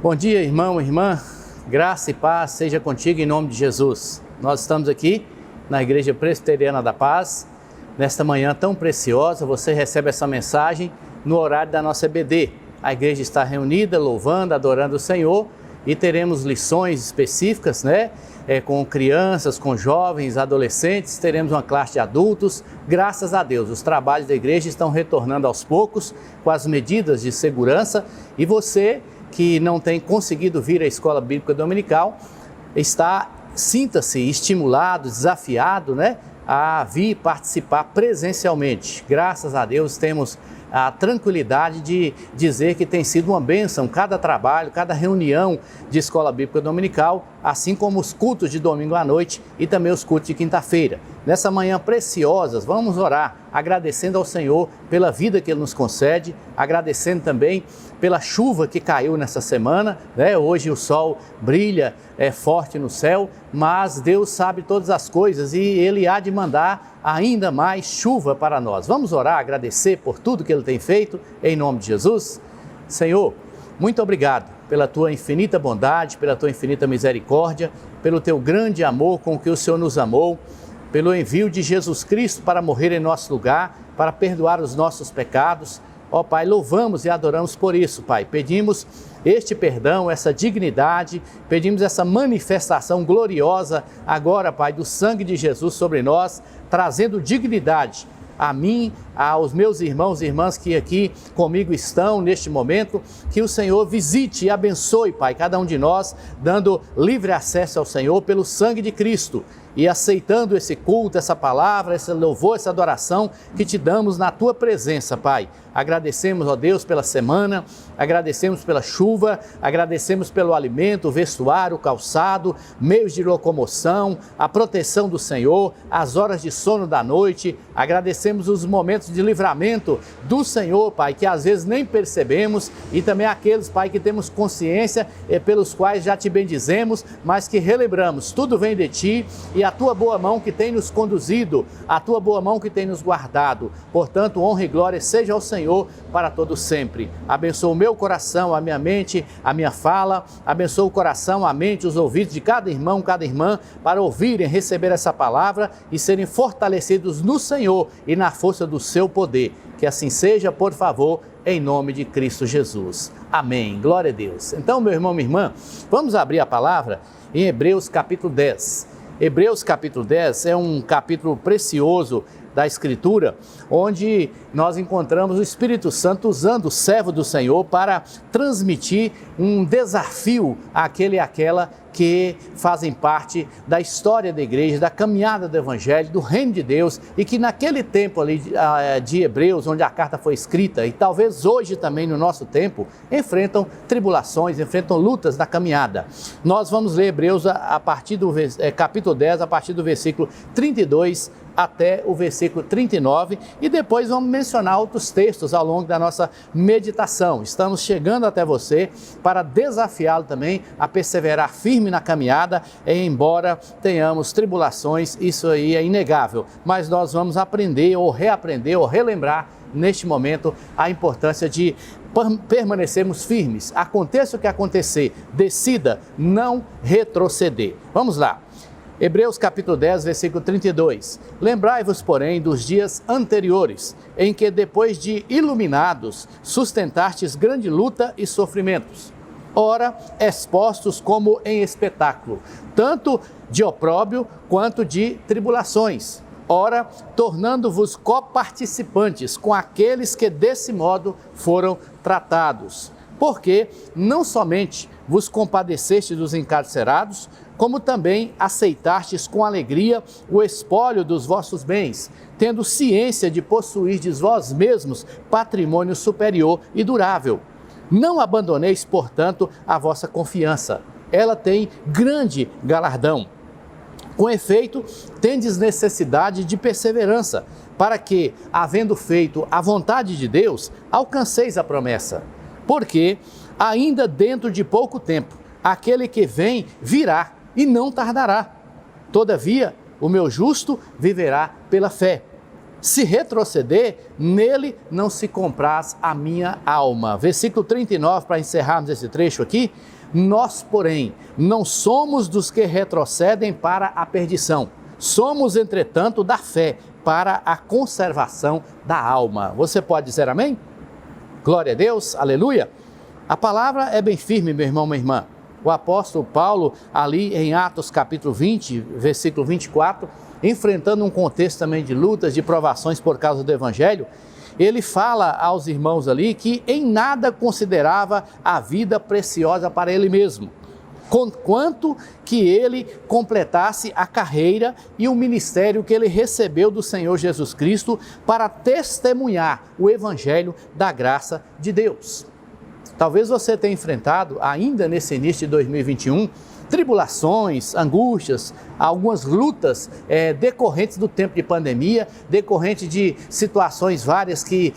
Bom dia, irmão, irmã, graça e paz seja contigo em nome de Jesus. Nós estamos aqui na Igreja Presbiteriana da Paz, nesta manhã tão preciosa. Você recebe essa mensagem no horário da nossa EBD. A igreja está reunida, louvando, adorando o Senhor, e teremos lições específicas, com crianças, com jovens, adolescentes, teremos uma classe de adultos. Graças a Deus, os trabalhos da igreja estão retornando aos poucos, com as medidas de segurança, e você que não tem conseguido vir à Escola Bíblica Dominical, sinta-se estimulado, desafiado, a vir participar presencialmente. Graças a Deus temos a tranquilidade de dizer que tem sido uma bênção cada trabalho, cada reunião de Escola Bíblica Dominical, assim como os cultos de domingo à noite e também os cultos de quinta-feira. Nessa manhã preciosas, vamos orar, agradecendo ao Senhor pela vida que Ele nos concede, agradecendo também pela chuva que caiu nessa semana, Hoje o sol brilha forte no céu, mas Deus sabe todas as coisas e Ele há de mandar ainda mais chuva para nós. Vamos orar, agradecer por tudo que Ele tem feito, em nome de Jesus. Senhor, muito obrigado pela Tua infinita bondade, pela Tua infinita misericórdia, pelo Teu grande amor com que o Senhor nos amou, pelo envio de Jesus Cristo para morrer em nosso lugar, para perdoar os nossos pecados. Ó Pai, louvamos e adoramos por isso, Pai. Pedimos este perdão, essa dignidade, pedimos essa manifestação gloriosa agora, Pai, do sangue de Jesus sobre nós, trazendo dignidade a mim, aos meus irmãos e irmãs que aqui comigo estão neste momento. Que o Senhor visite e abençoe, Pai, cada um de nós, dando livre acesso ao Senhor pelo sangue de Cristo e aceitando esse culto, essa palavra, esse louvor, essa adoração que te damos na Tua presença, Pai. Agradecemos, ó Deus, pela semana, agradecemos pela chuva, agradecemos pelo alimento, o vestuário, o calçado, meios de locomoção, a proteção do Senhor, as horas de sono da noite. Agradecemos os momentos de livramento do Senhor, Pai, que às vezes nem percebemos, e também aqueles, Pai, que temos consciência pelos quais já te bendizemos, mas que relembramos, tudo vem de Ti e a Tua boa mão que tem nos conduzido, a Tua boa mão que tem nos guardado. Portanto, honra e glória seja ao Senhor para todo sempre. Abençoa o meu coração, a minha mente, a minha fala, abençoa o coração, a mente, os ouvidos de cada irmão, cada irmã, para ouvirem, receber essa palavra e serem fortalecidos no Senhor e na força do seu poder. Que assim seja, por favor, em nome de Cristo Jesus. Amém. Glória a Deus. Então, meu irmão, minha irmã, vamos abrir a palavra em Hebreus capítulo 10. Hebreus capítulo 10 é um capítulo precioso da Escritura, onde nós encontramos o Espírito Santo usando o servo do Senhor para transmitir um desafio àquele e àquela que fazem parte da história da igreja, da caminhada do Evangelho, do reino de Deus, e que naquele tempo ali de Hebreus, onde a carta foi escrita, e talvez hoje também no nosso tempo, enfrentam tribulações, enfrentam lutas na caminhada. Nós vamos ler Hebreus a partir do capítulo 10, a partir do versículo 32 até o versículo 39, e depois vamos mencionar outros textos ao longo da nossa meditação. Estamos chegando até você para desafiá-lo também a perseverar firme na caminhada, embora tenhamos tribulações, isso aí é inegável, mas nós vamos aprender ou reaprender ou relembrar neste momento a importância de permanecermos firmes. Aconteça o que acontecer, decida não retroceder. Vamos lá. Hebreus capítulo 10, versículo 32. Lembrai-vos, porém, dos dias anteriores, em que, depois de iluminados, sustentastes grande luta e sofrimentos. Ora, expostos como em espetáculo, tanto de opróbrio quanto de tribulações. Ora, tornando-vos coparticipantes com aqueles que desse modo foram tratados. Porque não somente vos compadecestes dos encarcerados, como também aceitastes com alegria o espólio dos vossos bens, tendo ciência de possuirdes vós mesmos patrimônio superior e durável. Não abandoneis, portanto, a vossa confiança. Ela tem grande galardão. Com efeito, tendes necessidade de perseverança, para que, havendo feito a vontade de Deus, alcanceis a promessa. Porque, ainda dentro de pouco tempo, aquele que vem virá e não tardará. Todavia, o meu justo viverá pela fé. Se retroceder, nele não se compraz a minha alma. Versículo 39, para encerrarmos esse trecho aqui. Nós, porém, não somos dos que retrocedem para a perdição. Somos, entretanto, da fé para a conservação da alma. Você pode dizer amém? Glória a Deus, aleluia. A palavra é bem firme, meu irmão, minha irmã. O apóstolo Paulo, ali em Atos capítulo 20, versículo 24, enfrentando um contexto também de lutas, de provações por causa do evangelho, ele fala aos irmãos ali que em nada considerava a vida preciosa para ele mesmo, conquanto que ele completasse a carreira e o ministério que ele recebeu do Senhor Jesus Cristo para testemunhar o evangelho da graça de Deus. Talvez você tenha enfrentado, ainda nesse início de 2021, tribulações, angústias, algumas lutas decorrentes do tempo de pandemia, decorrentes de situações várias que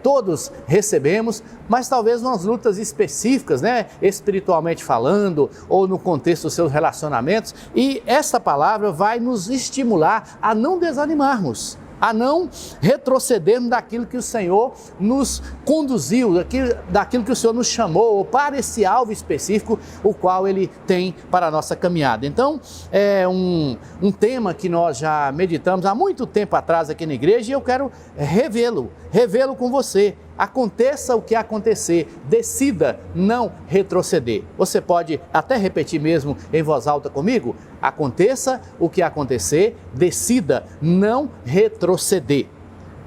todos recebemos, mas talvez umas lutas específicas, espiritualmente falando, ou no contexto dos seus relacionamentos, e essa palavra vai nos estimular a não desanimarmos, a não retrocedermos daquilo que o Senhor nos conduziu, daquilo que o Senhor nos chamou, ou para esse alvo específico, o qual Ele tem para a nossa caminhada. Então, é um tema que nós já meditamos há muito tempo atrás aqui na igreja, e eu quero revê-lo com você. Aconteça o que acontecer, decida não retroceder. Você pode até repetir mesmo em voz alta comigo? Aconteça o que acontecer, decida não retroceder.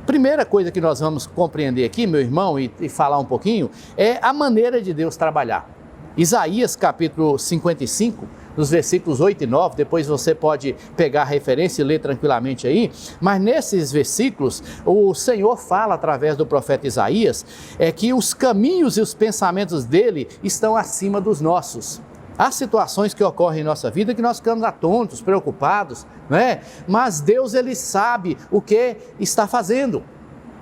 Primeira coisa que nós vamos compreender aqui, meu irmão, e falar um pouquinho, é a maneira de Deus trabalhar. Isaías capítulo 55, nos versículos 8 e 9, depois você pode pegar a referência e ler tranquilamente aí, mas nesses versículos o Senhor fala através do profeta Isaías, que os caminhos e os pensamentos dele estão acima dos nossos. Há situações que ocorrem em nossa vida que nós ficamos atontos, preocupados, mas Deus, ele sabe o que está fazendo.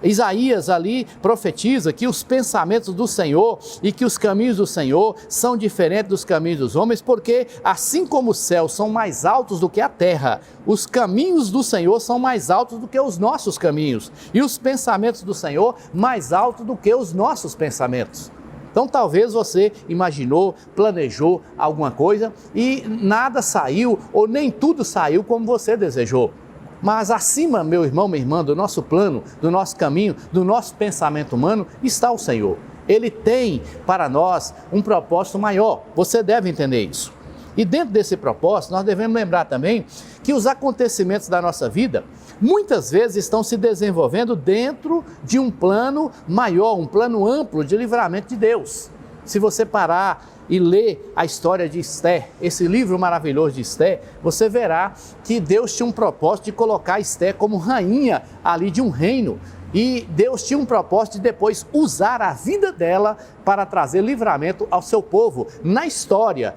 Isaías ali profetiza que os pensamentos do Senhor e que os caminhos do Senhor são diferentes dos caminhos dos homens, porque assim como os céus são mais altos do que a terra, os caminhos do Senhor são mais altos do que os nossos caminhos, e os pensamentos do Senhor mais altos do que os nossos pensamentos. Então talvez você imaginou, planejou alguma coisa e nada saiu, ou nem tudo saiu como você desejou. Mas acima, meu irmão, minha irmã, do nosso plano, do nosso caminho, do nosso pensamento humano, está o Senhor. Ele tem para nós um propósito maior, você deve entender isso. E dentro desse propósito, nós devemos lembrar também que os acontecimentos da nossa vida, muitas vezes estão se desenvolvendo dentro de um plano maior, um plano amplo de livramento de Deus. Se você parar e ler a história de Esther, esse livro maravilhoso de Esther, você verá que Deus tinha um propósito de colocar Esther como rainha ali de um reino. E Deus tinha um propósito de depois usar a vida dela para trazer livramento ao seu povo, na história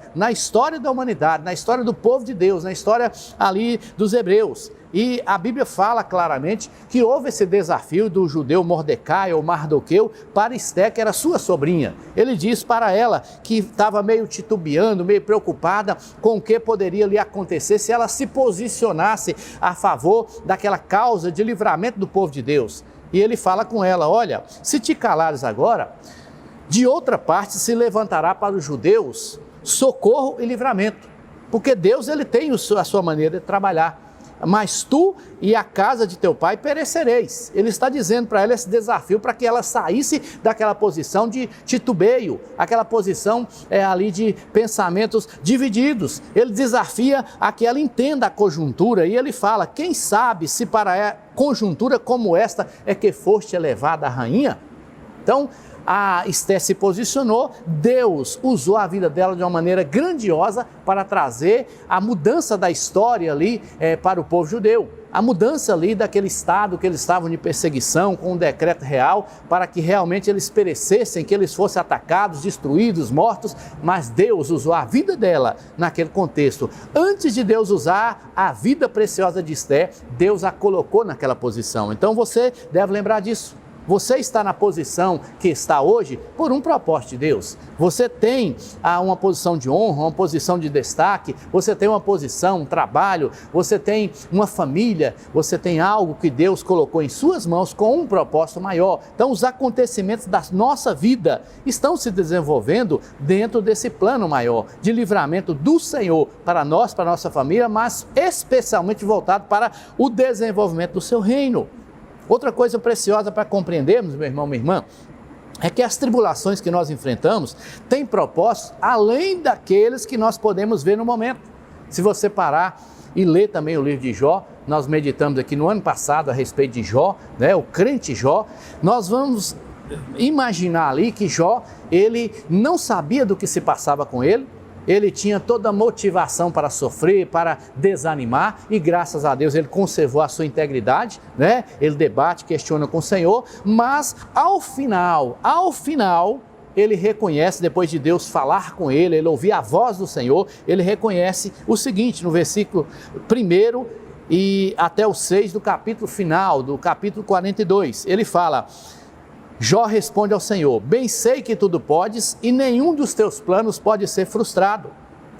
da humanidade, na história do povo de Deus, na história ali dos hebreus. E a Bíblia fala claramente que houve esse desafio do judeu Mordecai ou Mardoqueu para Esther, que era sua sobrinha. Ele diz para ela que estava meio titubeando, meio preocupada com o que poderia lhe acontecer se ela se posicionasse a favor daquela causa de livramento do povo de Deus. E ele fala com ela: olha, se te calares agora, de outra parte se levantará para os judeus socorro e livramento, porque Deus, ele tem a sua maneira de trabalhar. Mas tu e a casa de teu pai perecereis. Ele está dizendo para ela esse desafio para que ela saísse daquela posição de titubeio, aquela posição ali de pensamentos divididos. Ele desafia a que ela entenda a conjuntura e ele fala: quem sabe se para conjuntura como esta é que foste elevada a rainha? Então, a Esther se posicionou, Deus usou a vida dela de uma maneira grandiosa para trazer a mudança da história ali para o povo judeu. A mudança ali daquele estado que eles estavam de perseguição com um decreto real para que realmente eles perecessem, que eles fossem atacados, destruídos, mortos, mas Deus usou a vida dela naquele contexto. Antes de Deus usar a vida preciosa de Esther, Deus a colocou naquela posição. Então você deve lembrar disso. Você está na posição que está hoje por um propósito de Deus. Você tem uma posição de honra, uma posição de destaque, você tem uma posição, um trabalho, você tem uma família, você tem algo que Deus colocou em suas mãos com um propósito maior. Então, os acontecimentos da nossa vida estão se desenvolvendo dentro desse plano maior de livramento do Senhor para nós, para a nossa família, mas especialmente voltado para o desenvolvimento do seu reino. Outra coisa preciosa para compreendermos, meu irmão, minha irmã, é que as tribulações que nós enfrentamos têm propósitos além daqueles que nós podemos ver no momento. Se você parar e ler também o livro de Jó, nós meditamos aqui no ano passado a respeito de Jó, né, o crente Jó, nós vamos imaginar ali que Jó, ele não sabia do que se passava com ele, ele tinha toda a motivação para sofrer, para desanimar, e graças a Deus ele conservou a sua integridade, né? Ele debate, questiona com o Senhor, mas ao final, ele reconhece, depois de Deus falar com ele ouvir a voz do Senhor, ele reconhece o seguinte, no versículo 1 e até o 6 do capítulo final, do capítulo 42, ele fala: Jó responde ao Senhor: bem sei que tudo podes e nenhum dos teus planos pode ser frustrado.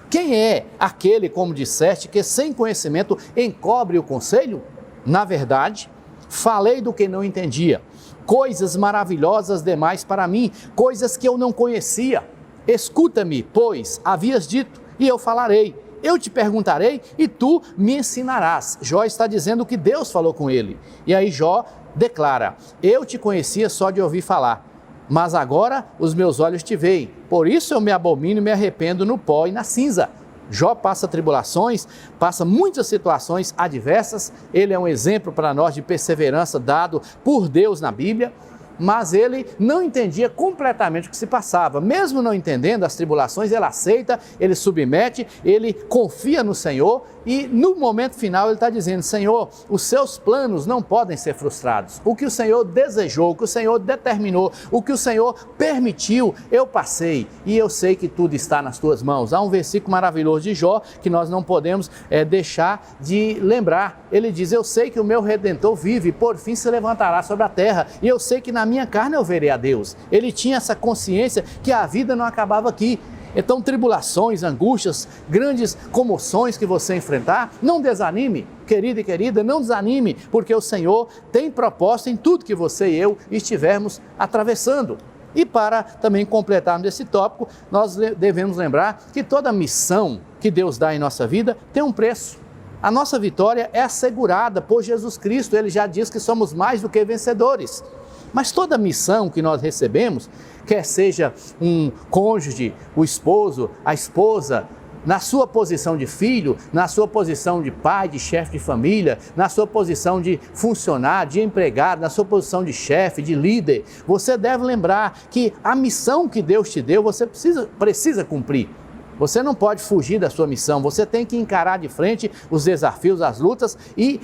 Quem é aquele, como disseste, que sem conhecimento encobre o conselho? Na verdade, falei do que não entendia, coisas maravilhosas demais para mim, coisas que eu não conhecia. Escuta-me, pois, havias dito, e eu falarei. Eu te perguntarei e tu me ensinarás. Jó está dizendo que Deus falou com ele. E aí Jó declara: eu te conhecia só de ouvir falar, mas agora os meus olhos te veem. Por isso eu me abomino e me arrependo no pó e na cinza. Jó passa tribulações, passa muitas situações adversas. Ele é um exemplo para nós de perseverança dado por Deus na Bíblia. Mas ele não entendia completamente o que se passava. Mesmo não entendendo as tribulações, ele aceita, ele submete, ele confia no Senhor e no momento final ele está dizendo: Senhor, os seus planos não podem ser frustrados. O que o Senhor desejou, o que o Senhor determinou, o que o Senhor permitiu, eu passei e eu sei que tudo está nas tuas mãos. Há um versículo maravilhoso de Jó que nós não podemos deixar de lembrar. Ele diz: eu sei que o meu Redentor vive, por fim se levantará sobre a terra, e eu sei que na minha carne eu verei a Deus. Ele tinha essa consciência que a vida não acabava aqui. Então, tribulações, angústias, grandes comoções que você enfrentar, não desanime, querido e querida, não desanime, porque o Senhor tem propósito em tudo que você e eu estivermos atravessando. E para também completarmos esse tópico, nós devemos lembrar que toda missão que Deus dá em nossa vida tem um preço. A nossa vitória é assegurada por Jesus Cristo, ele já diz que somos mais do que vencedores. Mas toda missão que nós recebemos, quer seja um cônjuge, o esposo, a esposa, na sua posição de filho, na sua posição de pai, de chefe de família, na sua posição de funcionário, de empregado, na sua posição de chefe, de líder, você deve lembrar que a missão que Deus te deu, você precisa cumprir. Você não pode fugir da sua missão, você tem que encarar de frente os desafios, as lutas e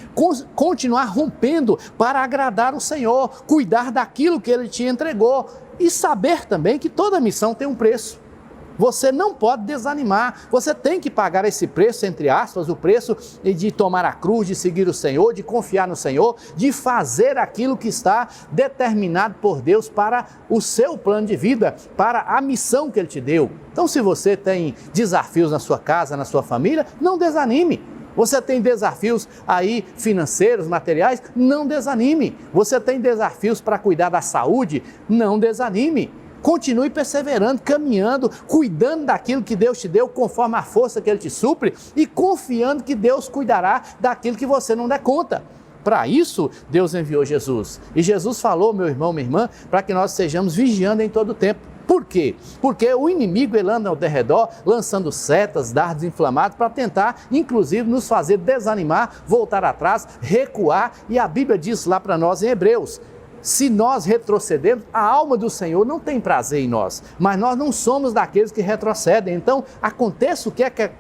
continuar rompendo para agradar o Senhor, cuidar daquilo que Ele te entregou e saber também que toda missão tem um preço. Você não pode desanimar, você tem que pagar esse preço, entre aspas, o preço de tomar a cruz, de seguir o Senhor, de confiar no Senhor, de fazer aquilo que está determinado por Deus para o seu plano de vida, para a missão que Ele te deu. Então, se você tem desafios na sua casa, na sua família, não desanime. Você tem desafios aí financeiros, materiais, não desanime. Você tem desafios para cuidar da saúde, não desanime. Continue perseverando, caminhando, cuidando daquilo que Deus te deu, conforme a força que Ele te supre e confiando que Deus cuidará daquilo que você não der conta. Para isso, Deus enviou Jesus. E Jesus falou, meu irmão, minha irmã, para que nós estejamos vigiando em todo o tempo. Por quê? Porque o inimigo ele anda ao derredor, lançando setas, dardos inflamados para tentar, inclusive, nos fazer desanimar, voltar atrás, recuar. E a Bíblia diz lá para nós em Hebreus: se nós retrocedemos, a alma do Senhor não tem prazer em nós, mas nós não somos daqueles que retrocedem. Então, aconteça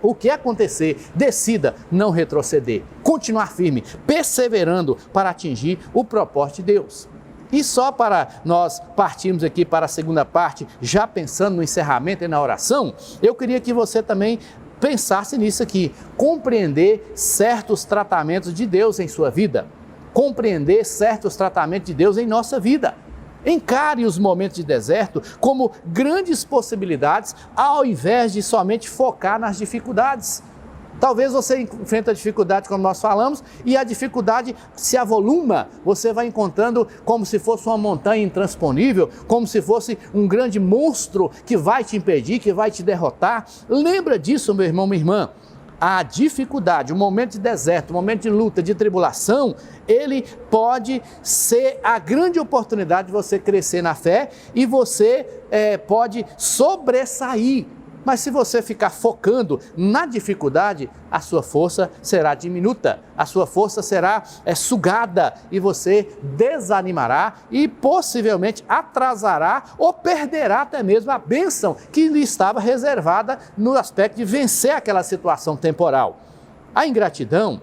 o que acontecer, decida não retroceder, continuar firme, perseverando para atingir o propósito de Deus. E só para nós partirmos aqui para a segunda parte, já pensando no encerramento e na oração, eu queria que você também pensasse nisso aqui, compreender certos tratamentos de Deus em sua vida. Compreender certos tratamentos de Deus em nossa vida. Encare os momentos de deserto como grandes possibilidades, ao invés de somente focar nas dificuldades. Talvez você enfrente a dificuldade, como nós falamos, e a dificuldade se avoluma. Você vai encontrando como se fosse uma montanha intransponível, como se fosse um grande monstro que vai te impedir, que vai te derrotar. Lembra disso, meu irmão, minha irmã. A dificuldade, o momento de deserto, o momento de luta, de tribulação, ele pode ser a grande oportunidade de você crescer na fé e você pode sobressair. Mas se você ficar focando na dificuldade, a sua força será diminuta, a sua força será sugada e você desanimará e possivelmente atrasará ou perderá até mesmo a bênção que lhe estava reservada no aspecto de vencer aquela situação temporal. A ingratidão,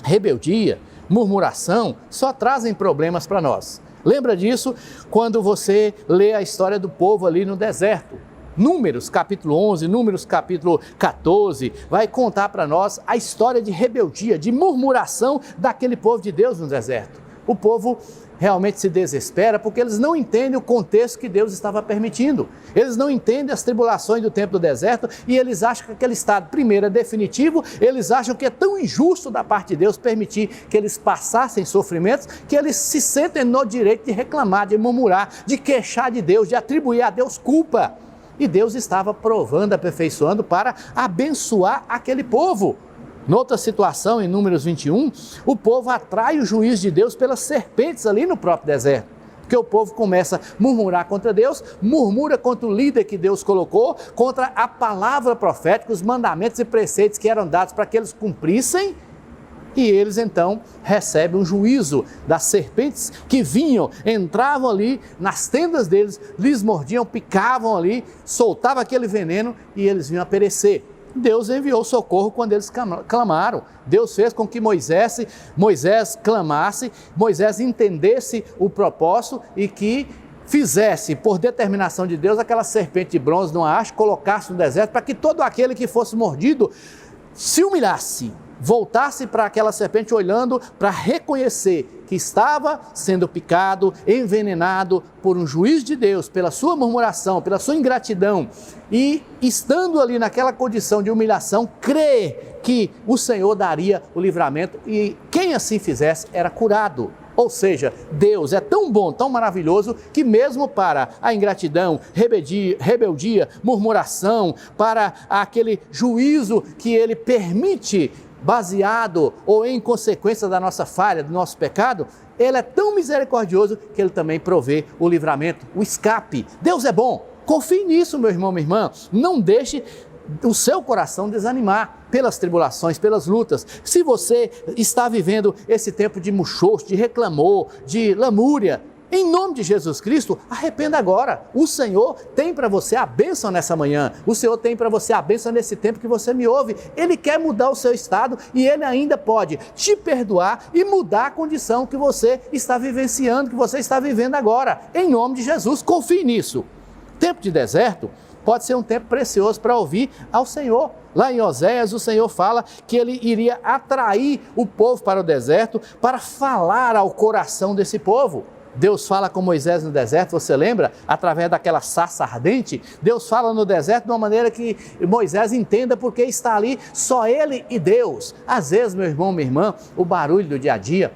rebeldia, murmuração só trazem problemas para nós. Lembra disso quando você lê a história do povo ali no deserto. Números capítulo 11, Números capítulo 14, vai contar para nós a história de rebeldia, de murmuração daquele povo de Deus no deserto. O povo realmente se desespera porque eles não entendem o contexto que Deus estava permitindo. Eles não entendem as tribulações do tempo do deserto e eles acham que aquele estado, primeiro, é definitivo, eles acham que é tão injusto da parte de Deus permitir que eles passassem sofrimentos que eles se sentem no direito de reclamar, de murmurar, de queixar de Deus, de atribuir a Deus culpa. E Deus estava provando, aperfeiçoando para abençoar aquele povo. Noutra situação, em Números 21, o povo atrai o juízo de Deus pelas serpentes ali no próprio deserto. Porque o povo começa a murmurar contra Deus, murmura contra o líder que Deus colocou, contra a palavra profética, os mandamentos e preceitos que eram dados para que eles cumprissem. E eles então recebem um juízo das serpentes que vinham, entravam ali nas tendas deles, lhes mordiam, picavam ali, soltavam aquele veneno e eles vinham a perecer. Deus enviou socorro quando eles clamaram. Deus fez com que Moisés clamasse, Moisés entendesse o propósito e que fizesse, por determinação de Deus, aquela serpente de bronze numa haste, colocasse no deserto para que todo aquele que fosse mordido se humilhasse, voltasse para aquela serpente olhando para reconhecer que estava sendo picado, envenenado por um juiz de Deus, pela sua murmuração, pela sua ingratidão, e estando ali naquela condição de humilhação, crer que o Senhor daria o livramento e quem assim fizesse era curado. Ou seja, Deus é tão bom, tão maravilhoso, que mesmo para a ingratidão, rebeldia, murmuração, para aquele juízo que Ele permite, baseado ou em consequência da nossa falha, do nosso pecado, Ele é tão misericordioso que Ele também provê o livramento, o escape. Deus é bom, confie nisso, meu irmão, minha irmã, não deixe o seu coração desanimar pelas tribulações, pelas lutas. Se você está vivendo esse tempo de murchoço, de reclamor, de lamúria, em nome de Jesus Cristo, arrependa agora. O Senhor tem para você a bênção nessa manhã. O Senhor tem para você a bênção nesse tempo que você me ouve. Ele quer mudar o seu estado e Ele ainda pode te perdoar e mudar a condição que você está vivenciando, que você está vivendo agora. Em nome de Jesus, confie nisso. Tempo de deserto pode ser um tempo precioso para ouvir ao Senhor. Lá em Oséias, o Senhor fala que Ele iria atrair o povo para o deserto para falar ao coração desse povo. Deus fala com Moisés no deserto, você lembra? Através daquela sarça ardente. Deus fala no deserto de uma maneira que Moisés entenda porque está ali só ele e Deus. Às vezes, meu irmão, minha irmã, o barulho do dia a dia,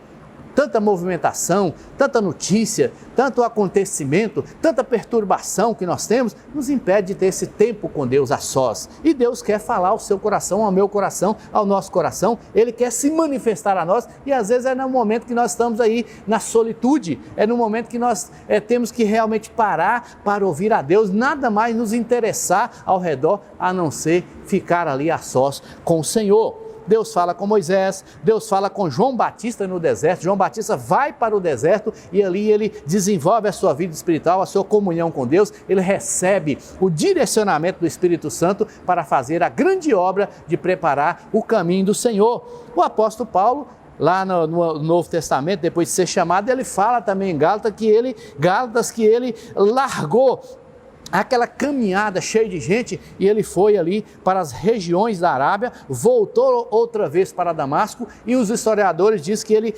tanta movimentação, tanta notícia, tanto acontecimento, tanta perturbação que nós temos, nos impede de ter esse tempo com Deus a sós. E Deus quer falar ao seu coração, ao meu coração, ao nosso coração. Ele quer se manifestar a nós e às vezes é no momento que nós estamos aí na solitude, é no momento que nós temos que realmente parar para ouvir a Deus, nada mais nos interessar ao redor a não ser ficar ali a sós com o Senhor. Deus fala com Moisés, Deus fala com João Batista no deserto. João Batista vai para o deserto e ali ele desenvolve a sua vida espiritual, a sua comunhão com Deus. Ele recebe o direcionamento do Espírito Santo para fazer a grande obra de preparar o caminho do Senhor. O apóstolo Paulo, lá no Novo Testamento, depois de ser chamado, ele fala também em Gálatas que ele largou aquela caminhada cheia de gente, e ele foi ali para as regiões da Arábia, voltou outra vez para Damasco, e os historiadores dizem que ele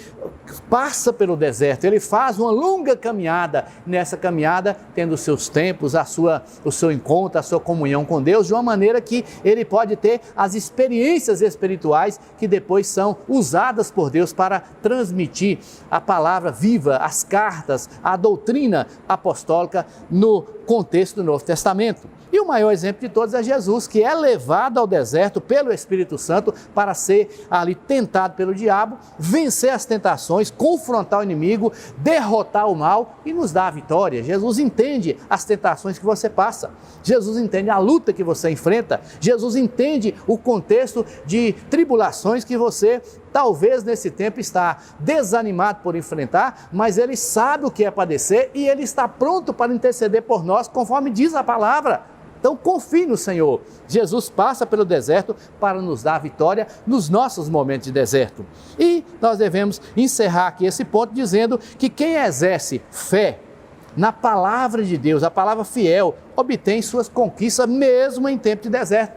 passa pelo deserto, ele faz uma longa caminhada, nessa caminhada tendo os seus tempos, o seu encontro, a sua comunhão com Deus, de uma maneira que ele pode ter as experiências espirituais que depois são usadas por Deus para transmitir a palavra viva, as cartas, a doutrina apostólica no contexto do Novo Testamento. E o maior exemplo de todos é Jesus, que é levado ao deserto pelo Espírito Santo para ser ali tentado pelo diabo, vencer as tentações, confrontar o inimigo, derrotar o mal e nos dar a vitória. Jesus entende as tentações que você passa, Jesus entende a luta que você enfrenta, Jesus entende o contexto de tribulações que você talvez nesse tempo está desanimado por enfrentar, mas ele sabe o que é padecer e ele está pronto para interceder por nós, conforme diz a palavra. Então confie no Senhor. Jesus passa pelo deserto para nos dar a vitória nos nossos momentos de deserto. E nós devemos encerrar aqui esse ponto dizendo que quem exerce fé na palavra de Deus, a palavra fiel, obtém suas conquistas mesmo em tempo de deserto.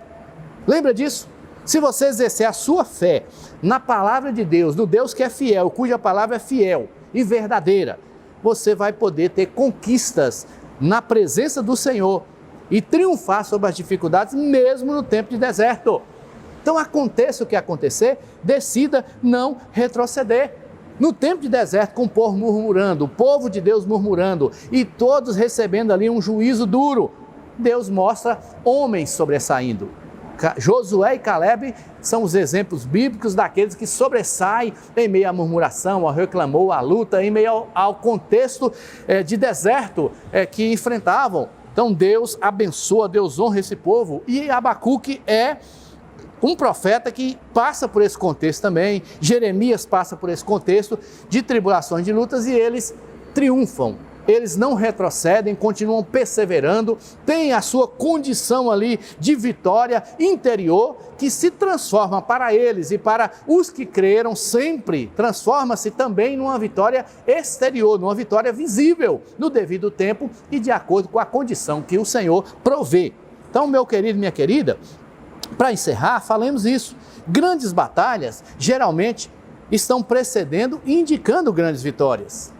Lembra disso? Se você exercer a sua fé na palavra de Deus, no Deus que é fiel, cuja palavra é fiel e verdadeira, você vai poder ter conquistas na presença do Senhor e triunfar sobre as dificuldades mesmo no tempo de deserto. Então aconteça o que acontecer, decida não retroceder. No tempo de deserto, com o povo murmurando, o povo de Deus murmurando e todos recebendo ali um juízo duro, Deus mostra homens sobressaindo. Josué e Caleb são os exemplos bíblicos daqueles que sobressaem em meio à murmuração, ao reclamor, à luta, em meio ao contexto de deserto que enfrentavam. Então Deus abençoa, Deus honra esse povo, e Abacuque é um profeta que passa por esse contexto também. Jeremias passa por esse contexto de tribulações, de lutas, e eles triunfam. Eles não retrocedem, continuam perseverando, têm a sua condição ali de vitória interior, que se transforma para eles e para os que creram sempre, transforma-se também numa vitória exterior, numa vitória visível, no devido tempo e de acordo com a condição que o Senhor provê. Então, meu querido, minha querida, para encerrar, falemos isso. Grandes batalhas geralmente estão precedendo e indicando grandes vitórias.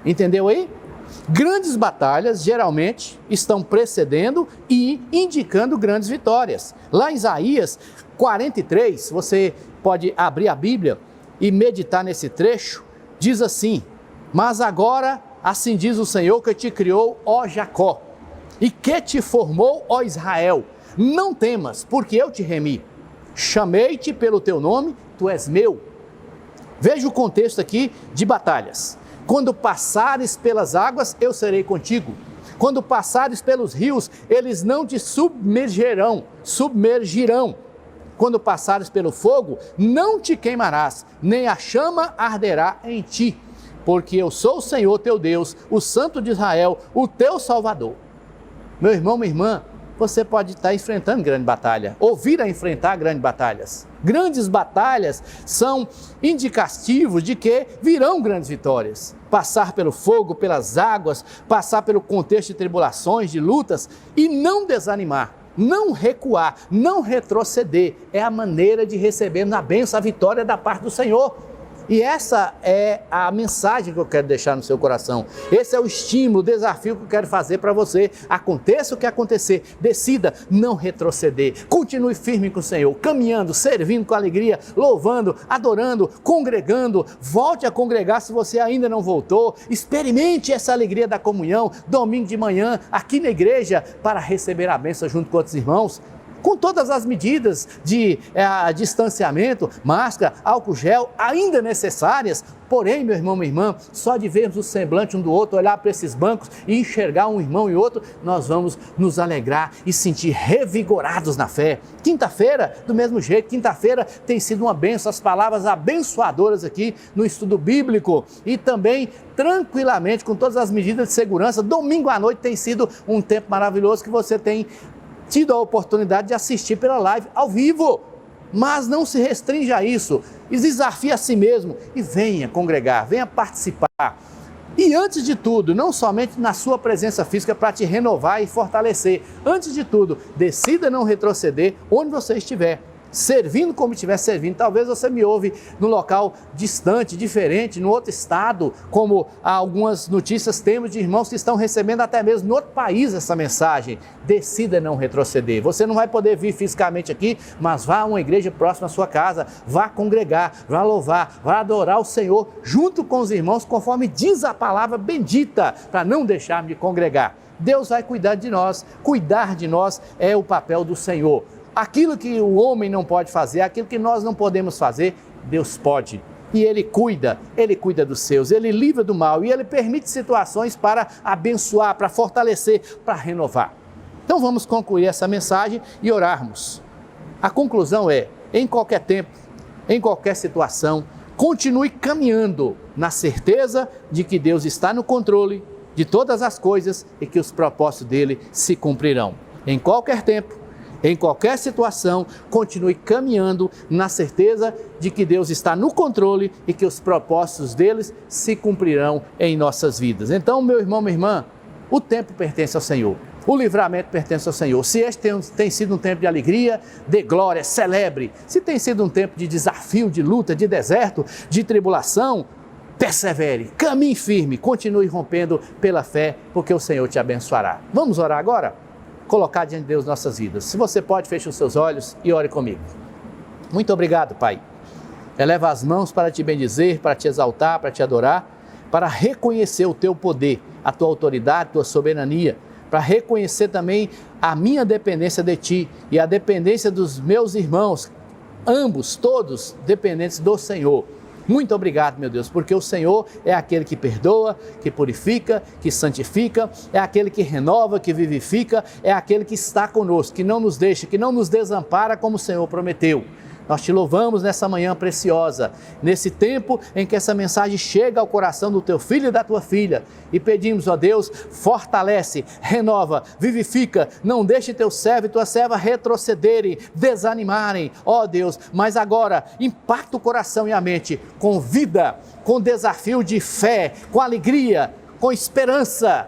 Entendeu aí? Grandes batalhas geralmente estão precedendo e indicando grandes vitórias. Lá em Isaías 43, você pode abrir a Bíblia e meditar nesse trecho, diz assim: mas agora assim diz o Senhor que te criou, ó Jacó, e que te formou, ó Israel, não temas, porque eu te remi, chamei-te pelo teu nome, tu és meu. Veja o contexto aqui de batalhas. Quando passares pelas águas, eu serei contigo. Quando passares pelos rios, eles não te submergirão. Quando passares pelo fogo, não te queimarás, nem a chama arderá em ti. Porque eu sou o Senhor teu Deus, o Santo de Israel, o teu Salvador. Meu irmão, minha irmã, você pode estar enfrentando grande batalha, ou vir a enfrentar grandes batalhas. Grandes batalhas são indicativos de que virão grandes vitórias. Passar pelo fogo, pelas águas, passar pelo contexto de tribulações, de lutas, e não desanimar, não recuar, não retroceder. É a maneira de recebermos a bênção, a vitória da parte do Senhor. E essa é a mensagem que eu quero deixar no seu coração. Esse é o estímulo, o desafio que eu quero fazer para você. Aconteça o que acontecer, decida não retroceder. Continue firme com o Senhor, caminhando, servindo com alegria, louvando, adorando, congregando. Volte a congregar se você ainda não voltou. Experimente essa alegria da comunhão, domingo de manhã, aqui na igreja, para receber a bênção junto com outros irmãos. Com todas as medidas de distanciamento, máscara, álcool gel, ainda necessárias. Porém, meu irmão, minha irmã, só de vermos o semblante um do outro, olhar para esses bancos e enxergar um irmão e outro, nós vamos nos alegrar e sentir revigorados na fé. Quinta-feira, do mesmo jeito, quinta-feira tem sido uma bênção, as palavras abençoadoras aqui no estudo bíblico, e também tranquilamente, com todas as medidas de segurança. Domingo à noite tem sido um tempo maravilhoso que você tem tido a oportunidade de assistir pela live ao vivo, mas não se restrinja a isso, desafie a si mesmo e venha congregar, venha participar. E antes de tudo, não somente na sua presença física para te renovar e fortalecer, antes de tudo, decida não retroceder onde você estiver, servindo como estiver servindo. Talvez você me ouve no local distante, diferente, no outro estado, como algumas notícias temos de irmãos que estão recebendo até mesmo no outro país essa mensagem. Decida não retroceder. Você não vai poder vir fisicamente aqui, mas vá a uma igreja próxima à sua casa, vá congregar, vá louvar, vá adorar o Senhor junto com os irmãos, conforme diz a palavra bendita, para não deixar de congregar. Deus vai cuidar de nós é o papel do Senhor. Aquilo que o homem não pode fazer, aquilo que nós não podemos fazer, Deus pode. E Ele cuida dos seus, Ele livra do mal e Ele permite situações para abençoar, para fortalecer, para renovar. Então vamos concluir essa mensagem e orarmos. A conclusão é, em qualquer tempo, em qualquer situação, continue caminhando na certeza de que Deus está no controle de todas as coisas e que os propósitos dele se cumprirão. Em qualquer tempo, em qualquer situação, continue caminhando na certeza de que Deus está no controle e que os propósitos deles se cumprirão em nossas vidas. Então, meu irmão, minha irmã, o tempo pertence ao Senhor. O livramento pertence ao Senhor. Se este tem sido um tempo de alegria, de glória, celebre. Se tem sido um tempo de desafio, de luta, de deserto, de tribulação, persevere, caminhe firme, continue rompendo pela fé, porque o Senhor te abençoará. Vamos orar agora? Colocar diante de Deus nossas vidas. Se você pode, feche os seus olhos e ore comigo. Muito obrigado, Pai. Eleva as mãos para te bendizer, para te exaltar, para te adorar, para reconhecer o teu poder, a tua autoridade, a tua soberania, para reconhecer também a minha dependência de ti e a dependência dos meus irmãos, ambos, todos dependentes do Senhor. Muito obrigado, meu Deus, porque o Senhor é aquele que perdoa, que purifica, que santifica, é aquele que renova, que vivifica, é aquele que está conosco, que não nos deixa, que não nos desampara como o Senhor prometeu. Nós te louvamos nessa manhã preciosa, nesse tempo em que essa mensagem chega ao coração do teu filho e da tua filha. E pedimos, ó Deus, fortalece, renova, vivifica, não deixe teu servo e tua serva retrocederem, desanimarem, ó Deus. Mas agora, impacta o coração e a mente com vida, com desafio de fé, com alegria, com esperança,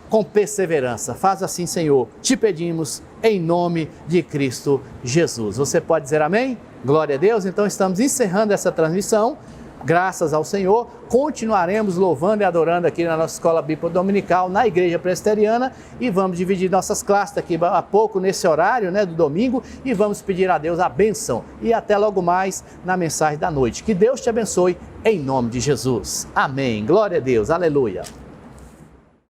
com perseverança. Faz assim, Senhor, te pedimos em nome de Cristo Jesus. Você pode dizer amém? Glória a Deus. Então estamos encerrando essa transmissão. Graças ao Senhor, continuaremos louvando e adorando aqui na nossa escola bíblica dominical, na Igreja Presbiteriana, e vamos dividir nossas classes daqui a pouco, nesse horário, do domingo, e vamos pedir a Deus a bênção. E até logo mais na mensagem da noite. Que Deus te abençoe em nome de Jesus. Amém. Glória a Deus. Aleluia.